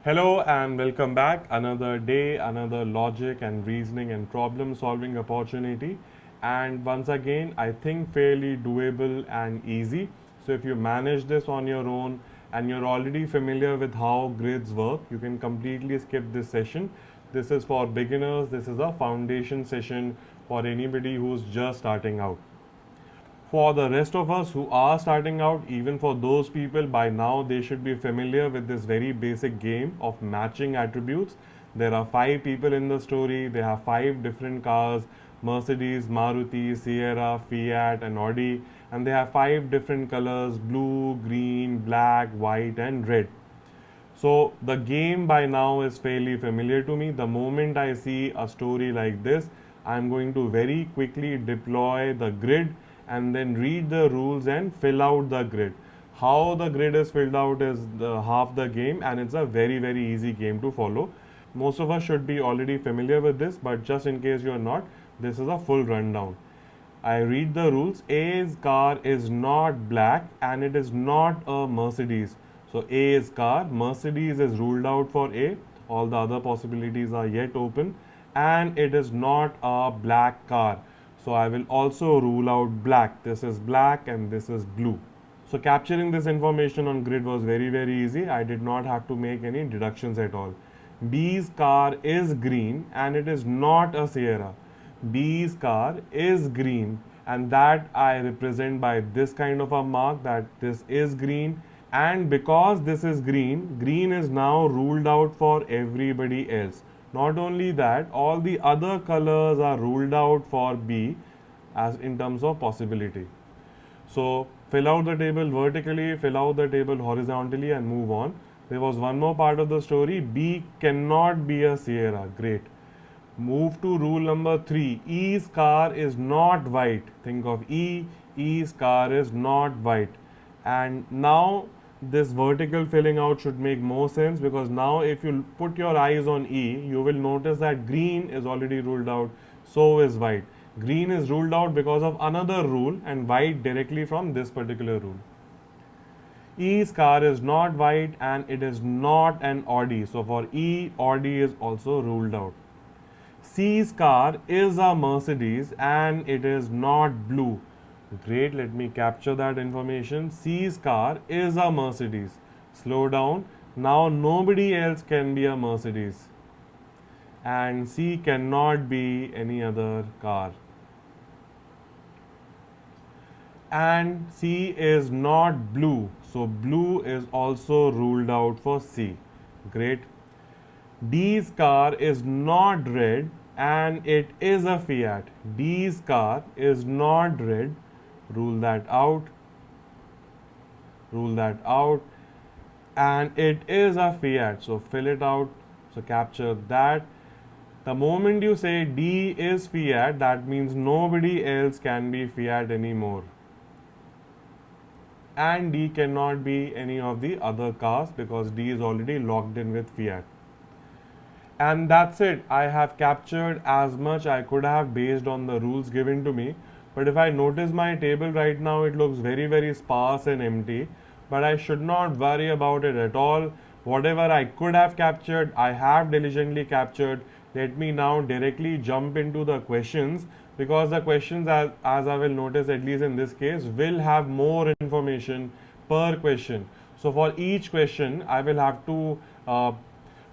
Hello and welcome back. Another day, another logic and reasoning and problem solving opportunity. And once again, I think fairly doable and easy. So, if you manage this on your own and you're already familiar with how grids work, you can completely skip this session. This is for beginners, this is a foundation session for anybody who's just starting out. For the rest of us who are starting out, even for those people, by now they should be familiar with this very basic game of matching attributes. There are 5 people in the story, they have 5 different cars: Mercedes, Maruti, Sierra, Fiat, and Audi, and they have 5 different colors: blue, green, black, white, and red. So the game by now is fairly familiar to me. The moment I see a story like this, I'm going to very quickly deploy the grid and then read the rules and fill out the grid. How the grid is filled out is half the game, and it's a very easy game to follow. Most of us should be already familiar with this, but just in case you're not, this is a full rundown. I read the rules. A's car is not black and it is not a Mercedes. So A is car, Mercedes is ruled out for A, all the other possibilities are yet open, and it is not a black car. So I will also rule out black. This is black and this is blue. So capturing this information on grid was very easy. I did not have to make any deductions at all. B's car is green and it is not a Sierra. B's car is green, and that I represent by this kind of a mark, that this is green, and because this is green, green is now ruled out for everybody else. Not only that, all the other colors are ruled out for B as in terms of possibility. So fill out the table vertically, fill out the table horizontally, and move on. There was one more part of the story. B cannot be a Sierra. Great. Move to rule number 3. E's car is not white. Think of E. E's car is not white. And now this vertical filling out should make more sense, because now if you put your eyes on E, you will notice that green is already ruled out, so is white. Green is ruled out because of another rule, and white directly from this particular rule. E's car is not white and it is not an Audi. So for E, Audi is also ruled out. C's car is a Mercedes and it is not blue. Great, let me capture that information. C's car is a Mercedes. Slow down. Now nobody else can be a Mercedes. And C cannot be any other car. And C is not blue. So blue is also ruled out for C. Great. D's car is not red and it is a Fiat. D's car is not red. Rule that out. Rule that out. And it is a Fiat. So fill it out. So capture that. The moment you say D is Fiat, that means nobody else can be Fiat anymore. And D cannot be any of the other cars because D is already locked in with Fiat. And that's it. I have captured as much I could have based on the rules given to me. But if I notice my table right now, it looks very sparse and empty. But I should not worry about it at all. Whatever I could have captured, I have diligently captured. Let me now directly jump into the questions, because the questions, as I will notice, at least in this case, will have more information per question. So for each question, I will have to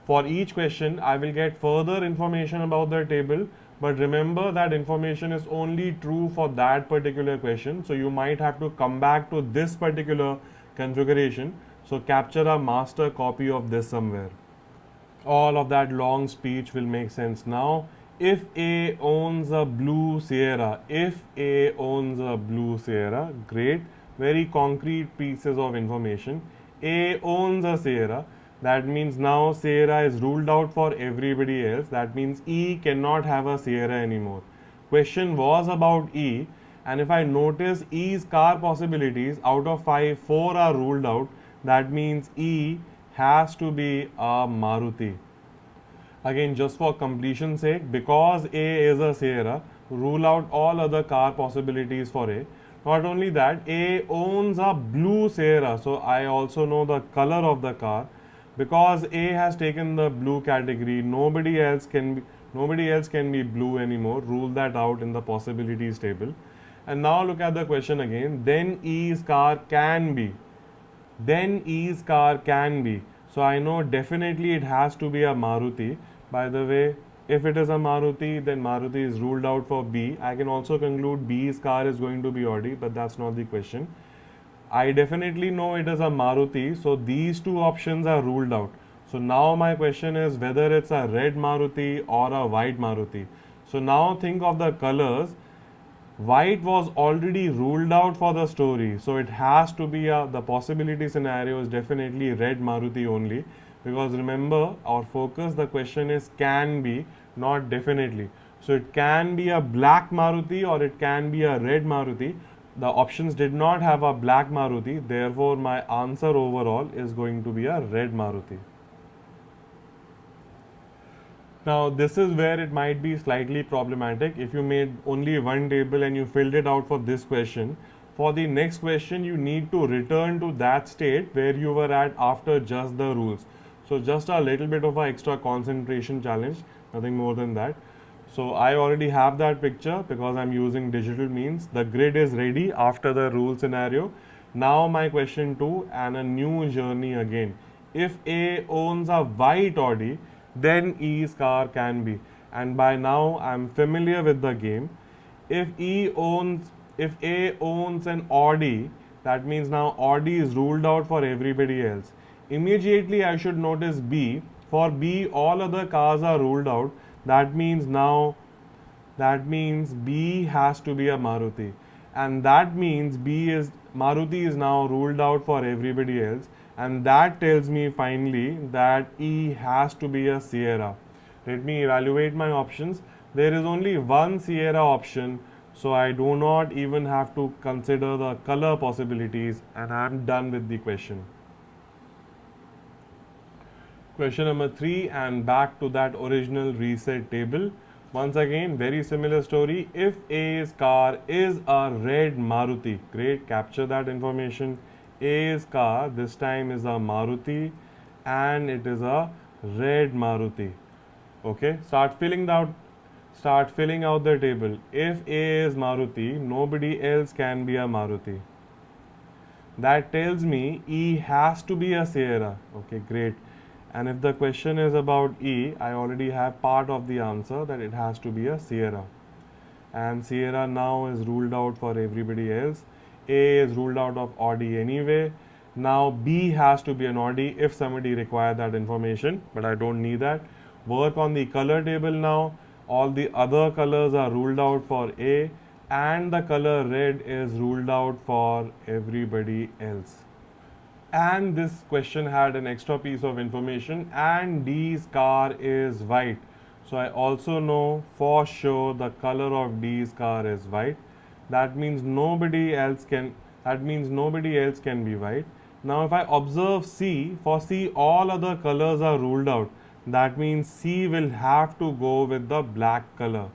for each question, I will get further information about the table, but remember that information is only true for that particular question. So you might have to come back to this particular configuration. So capture a master copy of this somewhere. All of that long speech will make sense now. If A owns a blue Sierra, if A owns a blue Sierra, great, very concrete pieces of information. A owns a Sierra. That means now Sierra is ruled out for everybody else. That means E cannot have a Sierra anymore. Question was about E, and if I notice E's car possibilities, out of 5, 4 are ruled out. That means E has to be a Maruti. Again, just for completion's sake, because A is a Sierra, rule out all other car possibilities for A. Not only that, A owns a blue Sierra, so I also know the color of the car. Because A has taken the blue category, nobody else can be blue anymore. Rule that out in the possibilities table. And now look at the question again. Then E's car can be. Then E's car can be. So I know definitely it has to be a Maruti. By the way, if it is a Maruti, then Maruti is ruled out for B. I can also conclude B's car is going to be Audi, but that's not the question. I definitely know it is a Maruti, so these two options are ruled out. So now my question is whether it's a red Maruti or a white Maruti. So now think of the colors. White was already ruled out for the story, so it has to be the possibility scenario is definitely red Maruti only, because remember our focus, the question is can be, not definitely. So it can be a black Maruti or it can be a red Maruti. The options did not have a black Maruti, therefore my answer overall is going to be a red Maruti. Now this is where it might be slightly problematic. If you made only one table and you filled it out for this question, for the next question you need to return to that state where you were at after just the rules. So just a little bit of an extra concentration challenge, nothing more than that. So I already have that picture because I'm using digital means. The grid is ready after the rule scenario. Now my question 2 and a new journey again. If A owns a white Audi, then E's car can be. And by now I'm familiar with the game. If A owns an Audi, that means now Audi is ruled out for everybody else. Immediately I should notice B. For B, all other cars are ruled out. That means B has to be a Maruti. And that means Maruti is now ruled out for everybody else. And that tells me finally that E has to be a Sierra. Let me evaluate my options. There is only one Sierra option, so I do not even have to consider the color possibilities, and I am done with the question. Question number 3, and back to that original reset table. Once again, very similar story. If A's car is a red Maruti, great, capture that information. A's car this time is a Maruti and it is a red Maruti. Okay, start filling out the table. If A is Maruti, nobody else can be a Maruti. That tells me E has to be a Sierra. Okay, great. And if the question is about E, I already have part of the answer that it has to be a Sierra. And Sierra now is ruled out for everybody else. A is ruled out of Audi anyway. Now B has to be an Audi if somebody requires that information, but I don't need that. Work on the color table now. All the other colors are ruled out for A, and the color red is ruled out for everybody else. And this question had an extra piece of information, and D's car is white. So I also know for sure the color of D's car is white. That means nobody else can be white. Now if I observe C, for C all other colors are ruled out. That means C will have to go with the black color.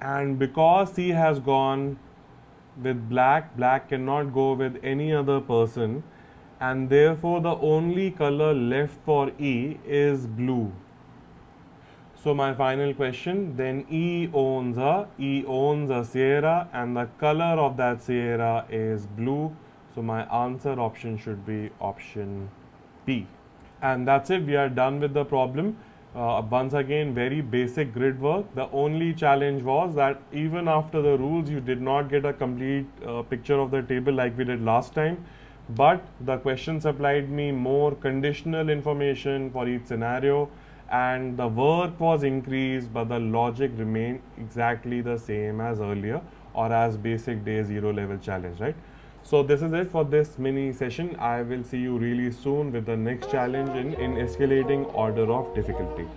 And because C has gone with black, black cannot go with any other person, and therefore the only color left for E is blue. So my final question, then E owns a Sierra and the color of that Sierra is blue. So my answer option should be option B. And that's it, we are done with the problem. Once again, very basic grid work. The only challenge was that even after the rules, you did not get a complete picture of the table like we did last time. But the question supplied me more conditional information for each scenario, and the work was increased, but the logic remained exactly the same as earlier or as basic day 0 level challenge, right? So this is it for this mini session. I will see you really soon with the next challenge in escalating order of difficulty.